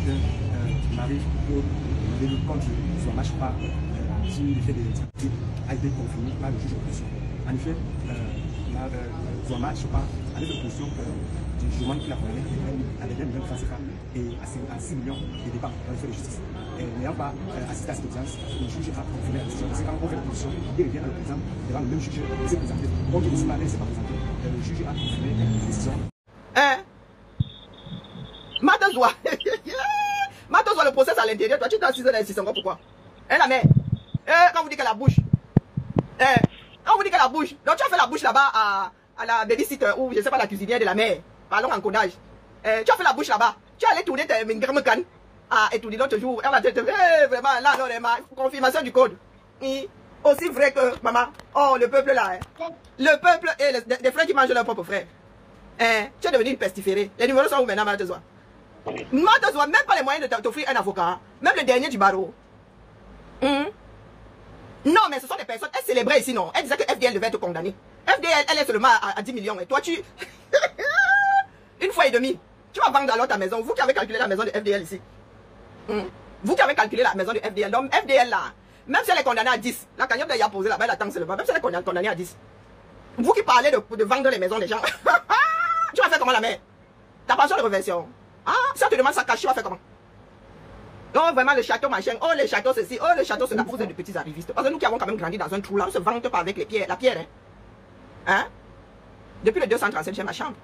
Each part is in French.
qu'il m'arrive pour demander le compte de son match par si l'effet de l'activité a été confirmé par le juge de position. En effet, son match avec la position du jugement qu'il a condamné à des millions de francs CFA et à 6 millions de dépens dans le fait de justice. N'ayant pas assisté à cette audience, le juge a confirmé la décision. Parce que quand on fait la position, il revient à le président devant le même juge qui s'est présenté. Donc il décide pas, il ne s'est pas présenté. Le juge a confirmé la décision. Matos le procès à l'intérieur, toi tu t'as 6 ans d'insistance, pourquoi? La mère, quand vous dites qu'elle a la bouche, quand vous dites qu'elle a la bouche, donc tu as fait la bouche là-bas à la babysitter ou je sais pas la cuisinière de la mère, parlons en codage. Tu as fait la bouche là-bas, tu es allé tourner tes mingramkan à étudier l'autre jour, elle a dit vraiment là, non, confirmation du code. Et aussi vrai que maman, oh le peuple là, le peuple et les frères qui mangent leur propre frère. Tu es devenu une pestiférée. Les numéros sont où maintenant, Matezoa? Matezoa, même pas les moyens de t'offrir un avocat. Même le dernier du barreau. Non, mais ce sont des personnes. Elle célébrait ici, non. Elle disait que FDL devait te condamner. FDL, elle est seulement à 10 millions. Et toi, tu. Une fois et demie. Tu vas vendre alors ta maison. Vous qui avez calculé la maison de FDL ici. Vous qui avez calculé la maison de FDL. Donc, FDL là, même si elle est condamnée à 10, la cagnotte d'ailleurs posée là-bas, elle attend seulement. Même si elle est condamnée à 10. Vous qui parlez de vendre les maisons des gens. Tu vas faire comment la mère? Ta pension de reversion. Si on te demande ça cache, tu vas faire comment? Non, vraiment le château machin. Oh, le château ceci. Oh, le château cela. Vous êtes de petits arrivistes. Parce que nous qui avons quand même grandi dans un trou là, on se vante pas avec les pierres, la pierre. Depuis le 235, j'ai ma chambre.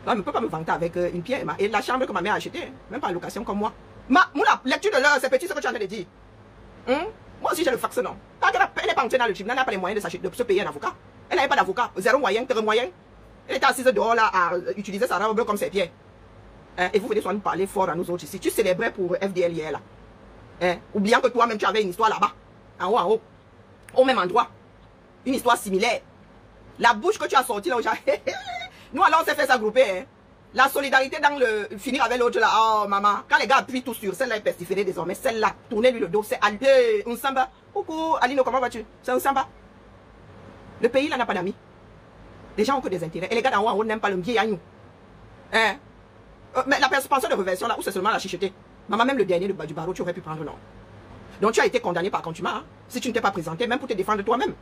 Non, je ne peux pas me vanter avec une pierre. Et la chambre que ma mère a achetée, même pas en location comme moi. La lecture de l'heure, c'est petit ce que tu es en train de dire. Moi aussi j'ai le fax, non. Tant qu'elle n'est pas entrée dans le tribunal, elle n'a pas les moyens de se payer un avocat. Elle n'avait pas d'avocat. Zéro moyen, très moyen. Elle était assise dehors là à utiliser sa robe comme ses pieds. Et vous venez soit nous parler fort à nous autres ici. Tu célébrais pour FDL hier là. Oubliant que toi-même tu avais une histoire là-bas. En haut. Au même endroit. Une histoire similaire. La bouche que tu as sortie là aujourd'hui. Nous alors on s'est fait s'agrouper. La solidarité dans le finir avec l'autre là. Oh maman. Quand les gars appuient tout sur celle-là est pestiférée désormais. Celle-là, tournez-lui le dos. C'est un samba. Coucou Alino, comment vas-tu? C'est un samba. Le pays là n'a pas d'amis. Les gens ont que des intérêts. Et les gars d'en haut n'aiment pas le vieil agneau. Mais la pension de reversion là, où c'est seulement la chicheté. Maman, même le dernier du barreau, tu aurais pu prendre non. Donc tu as été condamné par contumace. Si tu ne t'es pas présenté, même pour te défendre toi-même.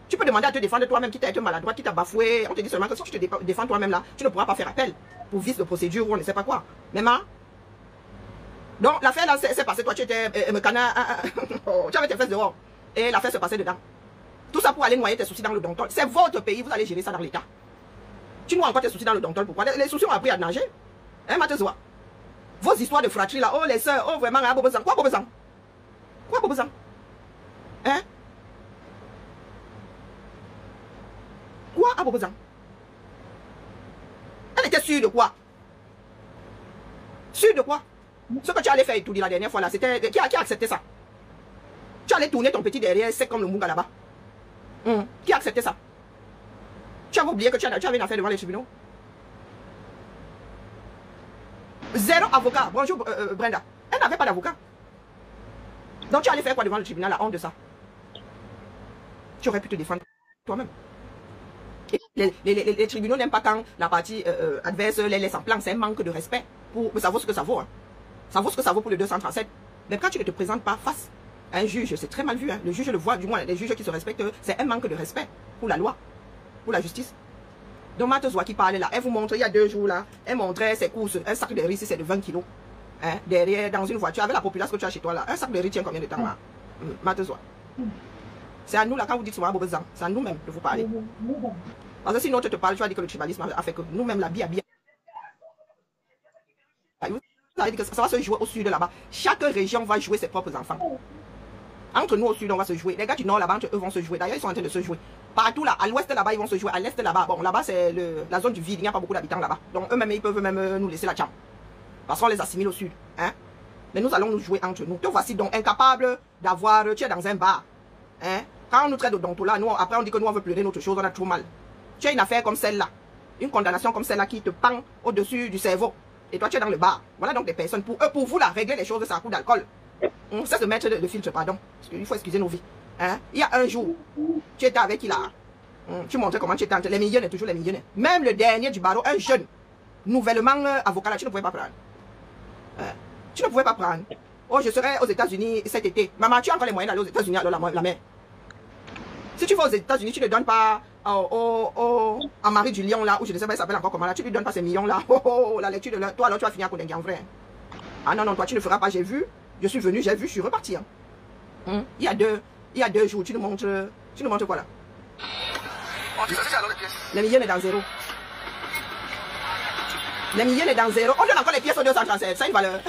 Tu peux demander à te défendre toi-même, qui t'a été maladroit, qui t'a bafoué. On te dit seulement que si tu te défends toi-même là, tu ne pourras pas faire appel pour vice de procédure ou on ne sait pas quoi. Même donc l'affaire là s'est passée, toi tu étais tu avais tes fesses dehors. Et l'affaire se passait dedans. Tout ça pour aller noyer tes soucis dans le dontol. C'est votre pays, vous allez gérer ça dans l'État. Tu noies encore tes soucis dans le dontol, pourquoi? Les soucis ont appris à nager. Matezoa. Vos histoires de fratrie là, oh les soeurs, oh vraiment, quoi Bobezan? Quoi Bobezan? Quoi à Bobezan? Elle était sûre de quoi? Sûre de quoi? Ce que tu allais faire étudier la dernière fois là, c'était. Qui a accepté ça? Tu allais tourner ton petit derrière, c'est comme le Munga là-bas. Qui a accepté ça? Tu avais oublié que tu avais une affaire devant les tribunaux? Zéro avocat. Bonjour Brenda. Elle n'avait pas d'avocat. Donc tu allais faire quoi devant le tribunal, la honte de ça? Tu aurais pu te défendre toi-même. Les tribunaux n'aiment pas quand la partie adverse les laisse en plan. C'est un manque de respect. Mais ça vaut ce que ça vaut. Ça vaut ce que ça vaut pour le 237. Mais quand tu ne te présentes pas face à un juge, c'est très mal vu. Le juge le voit, du moins les juges qui se respectent, c'est un manque de respect pour la loi, pour la justice. Donc Matezoa qui parlait là, elle vous montre il y a 2 jours là, elle montrait ses courses, un sac de riz c'est de 20 kilos. Derrière, dans une voiture, avec la populace que tu as chez toi là, un sac de riz tient combien de temps là? Matezoa. C'est à nous là, quand vous dites souvent c'est à nous-mêmes de vous parler. Parce que si l'autre te parle, tu vas dire que le tribalisme a fait que nous-mêmes la bien. Vous allez dire que ça va se jouer au sud là-bas. Chaque région va jouer ses propres enfants. Entre nous au sud, on va se jouer. Les gars du nord là-bas, eux vont se jouer. D'ailleurs, ils sont en train de se jouer. Partout là, à l'ouest là-bas, ils vont se jouer. À l'est là-bas, bon, là-bas, c'est la zone du vide. Il n'y a pas beaucoup d'habitants là-bas. Donc, eux-mêmes, ils peuvent même nous laisser la chambre. Parce qu'on les assimile au sud. Mais nous allons nous jouer entre nous. Te voici donc incapable d'avoir. Tu es dans un bar. Quand on nous traite de donto là, nous, après, on dit que nous, on veut pleurer notre chose, on a trop mal. Tu as une affaire comme celle-là. Une condamnation comme celle-là qui te pend au-dessus du cerveau. Et toi, tu es dans le bar. Voilà donc des personnes. Pour eux, pour vous, là, régler les choses, c'est un coup d'alcool. On sait se mettre le filtre, pardon. Parce qu'il faut excuser nos vies. Il y a un jour, tu étais avec qui là? Tu montrais comment tu étais entre les millionnaires, toujours les millionnaires. Même le dernier du barreau, un jeune, nouvellement avocat là, tu ne pouvais pas prendre. Tu ne pouvais pas prendre. Oh, je serai aux États-Unis cet été. Maman, tu as encore les moyens d'aller aux États-Unis, alors la mère. Si tu vas aux États-Unis, tu ne donnes pas à Marie du Lion, là, où je ne sais pas, il s'appelle encore comment, là, tu ne lui donnes pas ces millions, là. La lecture de l'heure. Toi, alors, tu vas finir à Koudengue, en vrai. Ah non, non, toi, tu ne feras pas. J'ai vu, je suis venu, j'ai vu, je suis reparti. Hein. Il y a deux jours, tu nous montres quoi, là? Les millions est dans zéro. Les millions est dans zéro. On donne encore les pièces au 237. Ça a une valeur.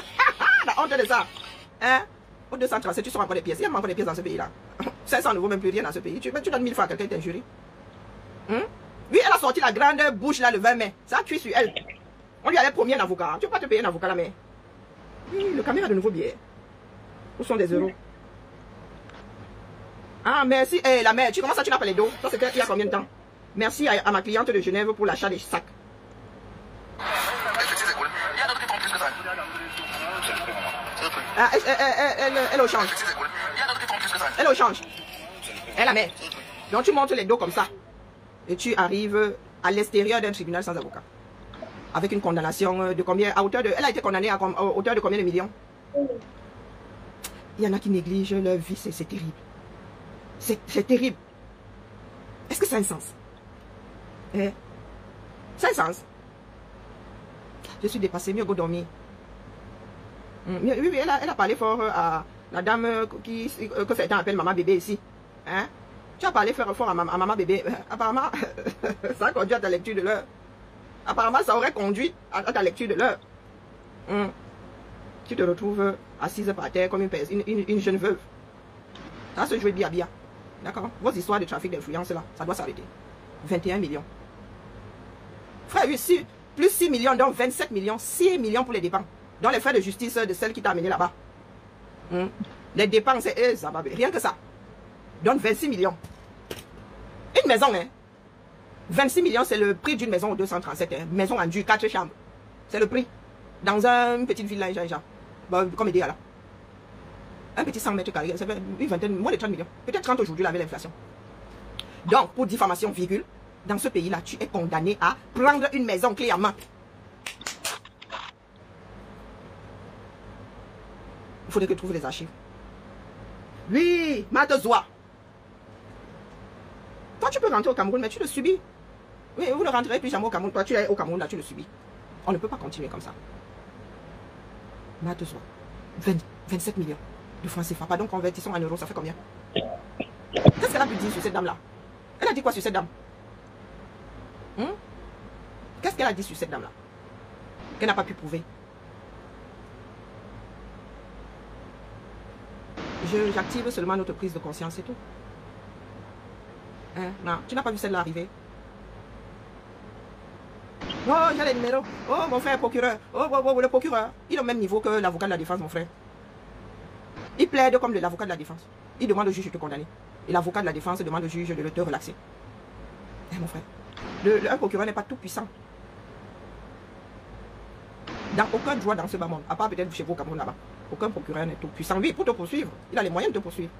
La honte de ça. Hein? Au 237, tu sors encore des pièces. Il y a encore des pièces dans ce pays-là. 500 ne vaut même plus rien dans ce pays. Tu donnes 1000 francs à quelqu'un, t'es injurié. Oui, elle a sorti la grande bouche là le 20 mai. Ça a tué sur elle. On lui avait promis un avocat. Tu ne peux pas te payer un avocat là, mais. Oui, le caméra a de nouveaux billets. Où sont des euros? Ah, merci. Eh, la mère, tu commences à tu l'appelles les dos. Ça, c'était il y a combien de temps? Merci à ma cliente de Genève pour l'achat des sacs. Ah, elle au change. Elle au change. Elle la met. Donc tu montes les dos comme ça. Et tu arrives à l'extérieur d'un tribunal sans avocat. Avec une condamnation de combien? À hauteur de. Elle a été condamnée à hauteur de combien de millions? Il y en a qui négligent leur vie, c'est terrible. C'est terrible. Est-ce que ça a un sens? Ça a un sens. Je suis dépassée, mieux go dormir. Oui, elle a parlé fort à la dame que certains appellent maman bébé ici. Hein? Tu as parlé fort à maman bébé. Apparemment, ça a conduit à ta lecture de l'heure. Apparemment, ça aurait conduit à ta lecture de l'heure. Tu te retrouves assise par terre comme une jeune veuve. Ça va se jouer bien. D'accord? Vos histoires de trafic d'influence là, ça doit s'arrêter. 21 millions. Frère, oui, plus 6 millions, donc 27 millions. 6 millions pour les dépenses. Dans les frais de justice de celle qui t'a amené là-bas. Les dépenses, ça va bien. Rien que ça. Donc 26 millions. Une maison, hein. 26 millions, c'est le prix d'une maison au 237. Hein. Maison en dur, 4 chambres. C'est le prix. Dans une petite ville là, bon, comme idéal là. Un petit 100 mètres carrés, ça fait une vingtaine, moins de 30 millions. Peut-être 30 aujourd'hui là avec l'inflation. Donc, pour diffamation, virgule, dans ce pays-là, tu es condamné à prendre une maison clé en main. Il faudrait que tu trouves les archives. Oui, Matezoa. Toi, tu peux rentrer au Cameroun, mais tu le subis. Oui, vous ne rentrerez plus jamais au Cameroun. Toi, tu es au Cameroun, là, tu le subis. On ne peut pas continuer comme ça. Matezoa. 27 millions de francs CFA. Pardon, convertissons en euros, ça fait combien? Qu'est-ce qu'elle a pu dire sur cette dame-là? Elle a dit quoi sur cette dame? Qu'est-ce qu'elle a dit sur cette dame-là? Qu'elle n'a pas pu prouver. J'active seulement notre prise de conscience, c'est tout. Hein? Non, tu n'as pas vu celle-là arriver. Oh, j'ai les numéros. Oh, mon frère procureur. Oh, le procureur. Il est au même niveau que l'avocat de la défense, mon frère. Il plaide comme l'avocat de la défense. Il demande au juge de te condamner. Et l'avocat de la défense demande au juge de te relaxer. Mon frère, un procureur n'est pas tout puissant. Dans aucun droit dans ce bas monde, à part peut-être chez vous au Cameroun là-bas, aucun procureur n'est tout puissant. Oui, pour te poursuivre, il a les moyens de te poursuivre.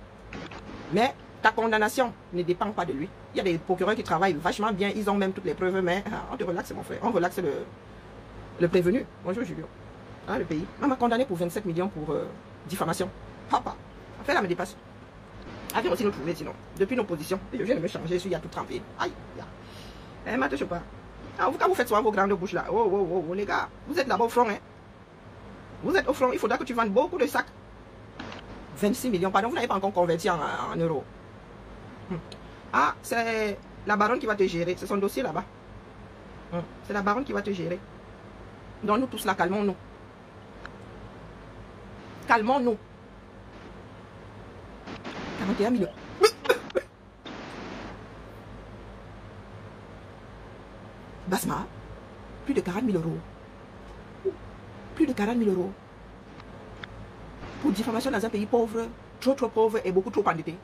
Mais ta condamnation ne dépend pas de lui. Il y a des procureurs qui travaillent vachement bien, ils ont même toutes les preuves, mais on te relaxe, mon frère. On relaxe le prévenu. Bonjour, Julien. Ah, le pays. On m'a condamné pour 27 millions pour diffamation. Papa, fais là me dépasse. Viens aussi nous trouver sinon. Depuis nos positions, je viens de me changer, je suis à tout trempé. Aïe, ma touche pas. Ah, quand vous faites souvent vos grandes bouches là, oh, les gars, vous êtes là-bas au front, hein. Vous êtes au front, il faudra que tu vendes beaucoup de sacs. 26 millions, pardon, vous n'avez pas encore converti en euros. Ah, c'est la baronne qui va te gérer, c'est son dossier là-bas. C'est la baronne qui va te gérer. Donc nous tous là, calmons-nous. Calmons-nous. 41 millions. Basma, plus de 40 000 euros. Plus de 40 000 euros. Pour diffamation dans un pays pauvre, trop pauvre et beaucoup trop endetté.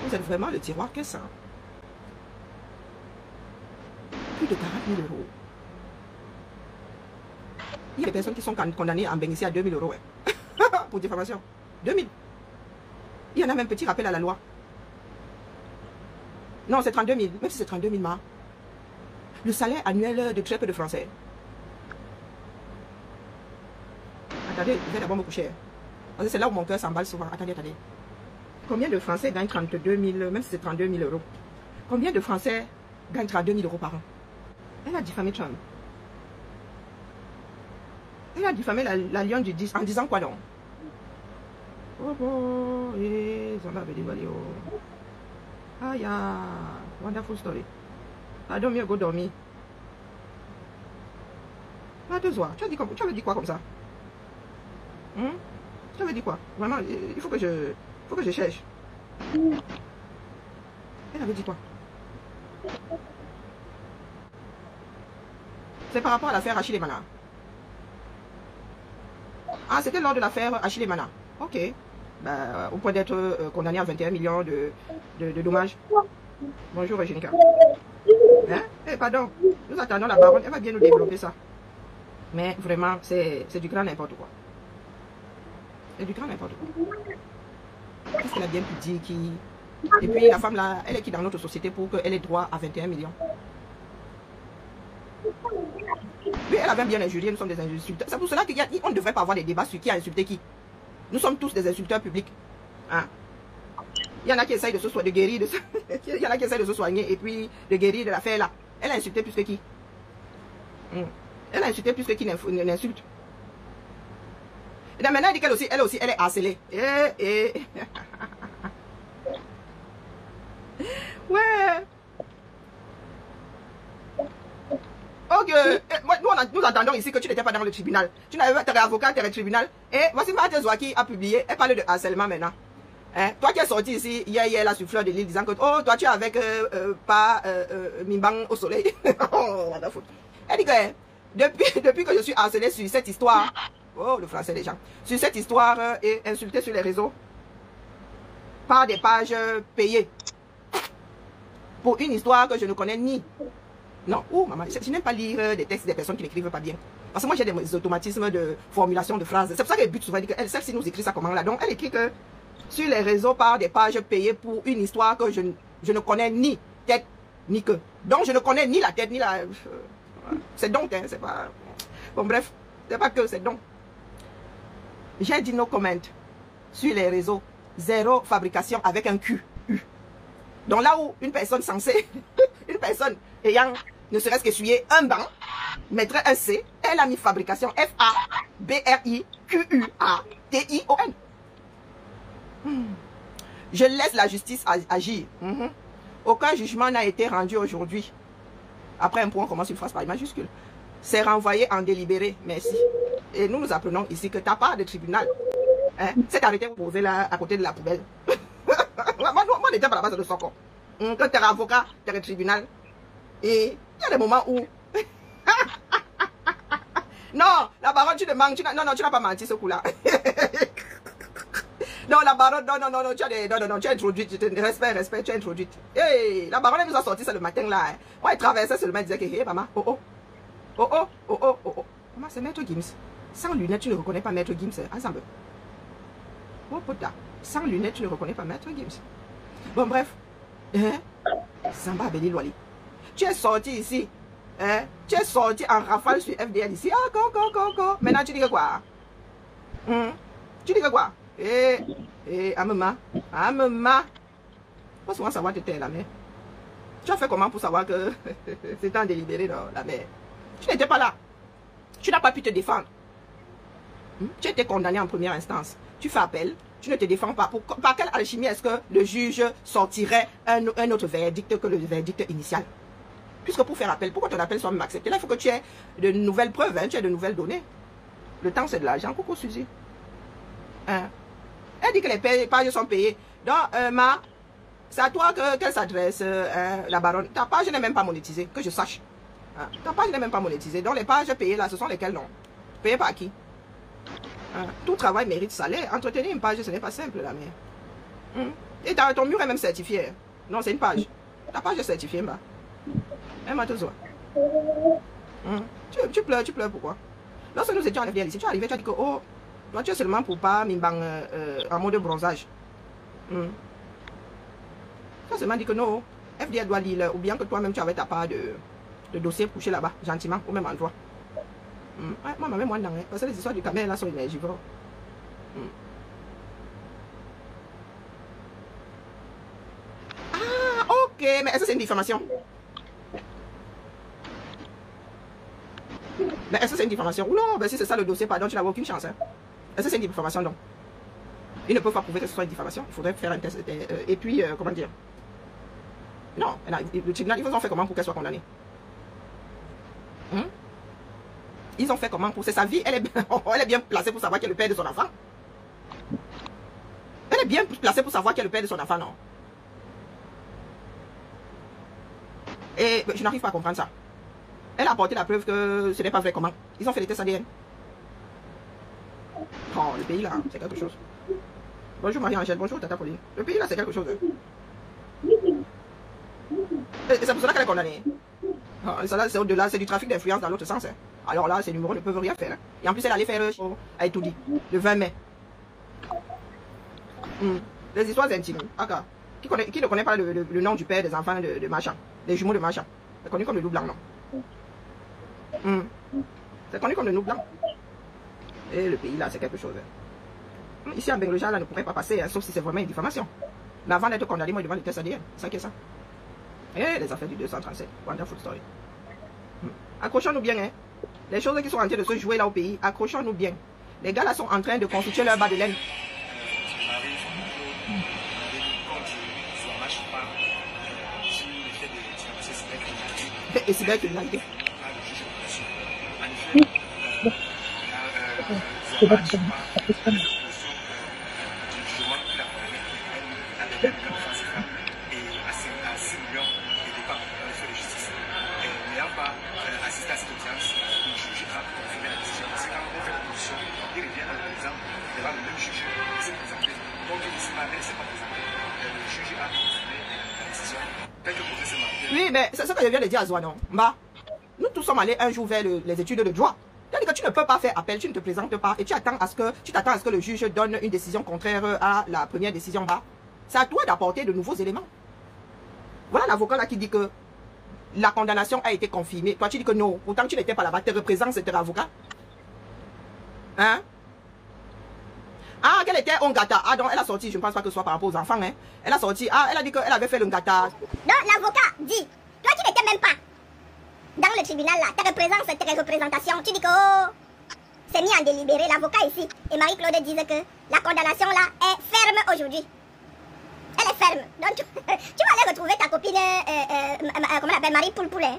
Vous êtes vraiment le tiroir que ça. Plus de 40 000 euros. Il y a des personnes qui sont condamnées à en bénéficier à 2 000 euros. Ouais. Pour diffamation. 2 000. Il y en a même petit rappel à la loi. Non, c'est 32 000. Même si c'est 32 000 marcs. Le salaire annuel de très peu de Français. Attendez, je vais d'abord me coucher. Parce que c'est là où mon cœur s'emballe souvent. Attendez. Combien de Français gagnent 32 000, même si c'est 32 000 euros? Combien de Français gagnent 32 000 euros par an? Elle a diffamé Trump. Elle a diffamé la lionne du 10 en disant quoi donc? Oh bon, ça va venir. Ah ya, wonderful story. I don't mieux go dormir. Ah, 2 heures. Tu avais dit quoi comme ça? Tu avais dit quoi? Vraiment, il faut que je cherche. Elle avait dit quoi? C'est par rapport à l'affaire Achille Mana. Ah, c'était lors de l'affaire Achille Mana. Ok. Bah, au point d'être condamné à 21 millions de dommages. Bonjour, Eugénica. Hein? Eh, pardon. Nous attendons la baronne. Elle va bien nous développer ça. Mais vraiment, c'est du grand n'importe quoi. C'est du grand n'importe quoi. Qu'est-ce qu'elle a bien pu dire qui... Et puis la femme là, elle est qui dans notre société pour qu'elle ait droit à 21 millions? Oui, elle avait bien injurié, nous sommes des insulteurs. C'est pour cela qu'on ne devrait pas avoir des débats sur qui a insulté qui. Nous sommes tous des insulteurs publics. Hein? Il y en a qui essayent de se soigner, il y en a qui essayent de se soigner et puis de guérir de l'affaire là. Elle a insulté plus que qui? Elle a insulté plus que qui n'insulte. Et maintenant, elle dit qu'elle aussi, elle est harcelée. Ouais. Ok. Nous entendons ici que tu n'étais pas dans le tribunal. Tu n'avais pas, tu es avocat, tu es au tribunal. Et voici Marthe Zouaki a publié, elle parle de harcèlement maintenant. Hein? Toi qui es sorti ici hier là sur Fleur de Lille disant que oh, toi tu es avec Mimbang au soleil. Oh, what the fuck. Elle dit que depuis que je suis harcelé sur cette histoire, oh le français des gens, sur cette histoire et insulté sur les réseaux par des pages payées pour une histoire que je ne connais ni. Non, oh maman, je n'aime pas lire des textes des personnes qui n'écrivent pas bien. Parce que moi j'ai des automatismes de formulation de phrases. C'est pour ça qu'elle bute souvent, elle dit que celle-ci nous écrit ça comment là. Donc elle écrit que sur les réseaux par des pages payées pour une histoire que je ne connais ni tête ni queue. Donc je ne connais ni la tête ni la... C'est donc, hein, c'est pas... Bon bref, c'est pas que, c'est donc. J'ai dit no comment sur les réseaux. 0 fabrication avec un Q. Donc là où une personne censée, une personne ayant ne serait-ce qu'essuyé un banc, mettrait un C, elle a mis fabrication F-A-B-R-I-Q-U-A-T-I-O-N. Je laisse la justice agir. Aucun jugement n'a été rendu aujourd'hui. Après un point, on commence une phrase par majuscule. C'est renvoyé en délibéré. Merci. Et nous apprenons ici que ta part de tribunal, hein, c'est arrêté posé là à côté de la poubelle. moi, on était par la base de son corps. Quand tu es avocat, tu es au tribunal. Et il y a des moments où... Non, la baronne, tu ne manques. Non, tu n'as pas menti ce coup-là. Non, la baronne, non, tu as introduit. Respect, tu as introduit. Hey, la baronne, elle nous a sorti ça le matin là. Hein. Moi, elle traversait seulement, elle disait que, hey, maman, oh. Maman, c'est Maître Gims. Sans lunettes, tu ne reconnais pas Maître Gims. Ensemble. Oh, putain. Sans lunettes, tu ne reconnais pas Maître Gims. Bon, bref. Hein? Samba Abeli Loali. Tu es sorti ici. Hein? Tu es sorti en rafale sur FDL ici. Ah, go. Maintenant, tu dis que quoi? Tu dis que quoi? Amema. Pas souvent savoir que tu es la mère. Tu as fait comment pour savoir que c'était en délibéré dans la mer? Tu n'étais pas là. Tu n'as pas pu te défendre. Tu as été condamné en première instance. Tu fais appel. Tu ne te défends pas. Par quelle alchimie est-ce que le juge sortirait un autre verdict que le verdict initial? Puisque pour faire appel, pourquoi ton appel soit même accepté? Là, il faut que tu aies de nouvelles preuves, hein, tu aies de nouvelles données. Le temps, c'est de l'argent. Coucou, Suzy. Hein? Elle dit que les pages sont payées. Donc, c'est à toi qu'elle s'adresse, la baronne. Ta page n'est même pas monétisée, que je sache. Hein? Ta page n'est même pas monétisée. Donc, les pages payées là, ce sont lesquelles non? Payées par qui? Tout travail mérite salaire. Entretenir une page, ce n'est pas simple, la mère. Et ton mur est même certifié. Non, c'est une page. Ta page est certifiée, bah. Tu pleures pourquoi? Lorsque nous étions en FDL ici, tu es arrivé, tu as dit que, oh, toi, tu es seulement pour pas Mimbang en mode bronzage. Tu as seulement dit que non, FDL doit lire, ou bien que toi-même, tu avais ta part de dossier couché là-bas, gentiment, au même endroit. Ouais, moi, même moi, non, parce que les histoires du Cameroun là sont énergivores. Ah, ok, mais est-ce que c'est une diffamation? Mais est-ce que c'est une diffamation? Ou non, ben si c'est ça le dossier, pardon, tu n'avais aucune chance. Hein. Est-ce que c'est une diffamation donc? Ils ne peuvent pas prouver que ce soit une diffamation. Il faudrait faire un test. Et puis, comment dire? Non, le tribunal, ils ont fait comment pour qu'elle soit condamnée? Ils ont fait comment pour... C'est sa vie, elle est bien placée pour savoir qui est le père de son enfant. Elle est bien placée pour savoir qui est le père de son enfant, non? Et je n'arrive pas à comprendre ça. Elle a apporté la preuve que ce n'est pas vrai. Comment? Ils ont fait les tests ADN. Oh, le pays là, c'est quelque chose. Bonjour Marie-Angèle, bonjour Tata Pauline. Le pays là, c'est quelque chose. Et c'est pour cela qu'elle est condamnée. Ça c'est au-delà, c'est du trafic d'influence dans l'autre sens. Hein. Alors là, ces numéros ne peuvent rien faire. Hein. Et en plus, elle allait faire elle tout dit, le 20 mai. Les histoires intimes. Okay. Qui ne connaît pas le nom du père des enfants de Marchand, des jumeaux de Marchand? C'est connu comme le loup blanc, non? C'est connu comme le loup blanc. Et le pays là, c'est quelque chose. Ici, en Bengaloja, là, ne pourrait pas passer, hein, sauf si c'est vraiment une diffamation. Mais avant d'être condamné, moi, devant les tests ADN. C'est ça qui est ça. Et les affaires du 237. Wonderful story. Accrochons-nous bien, hein. Les choses qui sont en train de se jouer là au pays, accrochons-nous bien. Les gars là sont en train de constituer leur bas de laine. Et cybercriminalité. Oui, mais c'est ce que je viens de dire à Zoa, non? Bah, nous tous sommes allés un jour vers les études de droit. C'est-à-dire que tu ne peux pas faire appel, tu ne te présentes pas et tu t'attends à ce que le juge donne une décision contraire à la première décision. Bah, c'est à toi d'apporter de nouveaux éléments. Voilà l'avocat là qui dit que la condamnation a été confirmée. Toi, tu dis que non. Pourtant, tu n'étais pas là-bas. Tu représentes cet avocat. Hein? Ah, qu'elle était un gâta. Ah, donc elle a sorti, je ne pense pas que ce soit par rapport aux enfants. Hein. Elle a sorti, elle a dit qu'elle avait fait le gâta. Donc l'avocat dit, toi qui n'étais même pas dans le tribunal là, tes représentations, tu dis que oh, c'est mis en délibéré. L'avocat ici et Marie-Claude disent que la condamnation là est ferme aujourd'hui. Elle est ferme. Donc tu vas aller retrouver ta copine, comment elle appelle, Marie Poulpoul. Hein.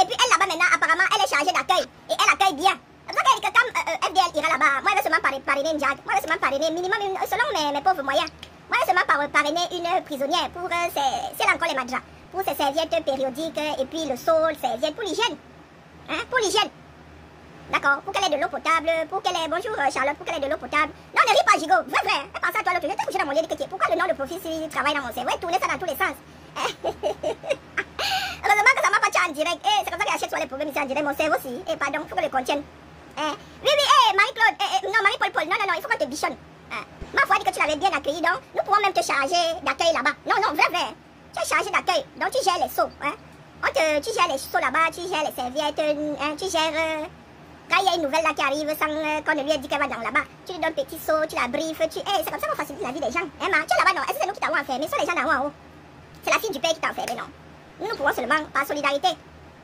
Et puis elle là-bas maintenant, apparemment, elle est chargée d'accueil. Et elle accueille bien. C'est pour ça qu'elle dit que quand FDL ira là-bas, moi je vais seulement parrainer une JAG. Moi je vais seulement parrainer minimum, selon mes pauvres moyens. Moi je vais seulement parrainer une prisonnière pour c'est encore les madras. Pour ses serviettes périodiques et puis le sol, serviettes pour l'hygiène. Hein, pour l'hygiène. D'accord, pour qu'elle ait de l'eau potable, pour qu'elle ait... Bonjour Charlotte, pour qu'elle ait de l'eau potable. Non, ne ris pas, Gigo. Vrai. Elle pense à toi l'autre jour. J'étais couché dans mon lit de kéké. Pourquoi le nom de profil s'il travaille dans mon cerveau? Ouais, tourner ça dans tous les sens. Heureusement que ça m'a pas tué en direct. C'est comme ça qu'elle achète sur les problèmes ici en direct. Mon cerveau aussi. Pardon, il faut que je le contienne. Oui, Marie-Claude. Non, Marie-Paul. Non, il faut qu'on te bichonne. Ma foi dit que tu l'avais bien accueilli, donc nous pouvons même te charger d'accueil là-bas. Non, vrai. Tu es chargé d'accueil, donc tu gères les seaux. Hein? Tu gères les seaux là-bas, tu gères les serviettes, tu gères... Quand il y a une nouvelle là qui arrive sans qu'on ne lui ait dit qu'elle va dans là-bas, tu lui donnes un petit saut, tu la briefes, c'est comme ça qu'on facilite la vie des gens. Hein, tu es là-bas, non? Est-ce que c'est nous qui t'avons enfermé? Ce sont les gens d'en haut en haut. C'est la fille du père qui t'a enfermé, non? Nous pouvons seulement, par solidarité,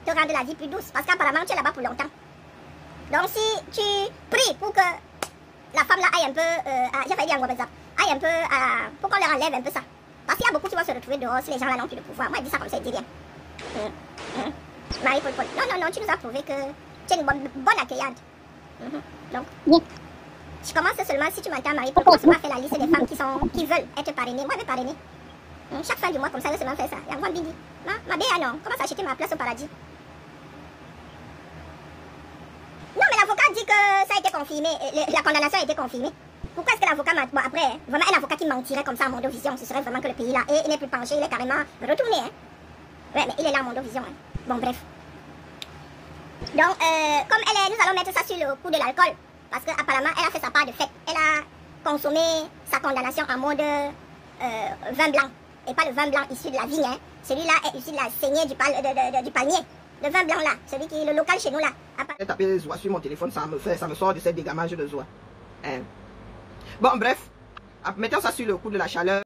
te rendre la vie plus douce, parce qu'apparemment tu es là-bas pour longtemps. Donc si tu pries pour que la femme là aille un peu, j'ai failli dire en gros aille un peu, pour qu'on leur enlève un peu ça. Parce qu'il y a beaucoup qui vont se retrouver dehors si les gens là n'ont plus de pouvoir. Moi, je dis ça comme ça, il dit rien. Marie-Paul. Non, tu nous as prouvé que tu es une bonne accueillante. Donc, je commence seulement, si tu m'entends, Marie-Paul, commence seulement à faire la liste des femmes qui veulent être parrainées. Moi, je vais parrainer. Chaque fin du mois, comme ça, je vais seulement faire ça. Il y a un grand bidi. Ma béa, non. Commence à acheter ma place au paradis. Non, mais l'avocat dit que ça a été confirmé. La condamnation a été confirmée. Pourquoi est-ce que l'avocat m'a... Bon, après, vraiment, un avocat qui mentirait comme ça à Mondovision, ce serait vraiment que le pays là, il n'est plus penché, il est carrément retourné. Hein. Ouais, mais il est là à Mondovision. Hein. Bon, bref. Donc, comme nous allons mettre ça sur le coup de l'alcool, parce qu'apparemment, elle a fait sa part de fête. Elle a consommé sa condamnation en mode vin blanc. Et pas le vin blanc issu de la vigne. Hein. Celui-là est issu de la saignée du palmier. de vin blanc là, celui qui est le local chez nous là. J'ai tapé Zoa sur mon téléphone, ça me sort de cette dégamage de Zoa. Hein. Bon, bref, mettons ça sur le coup de la chaleur.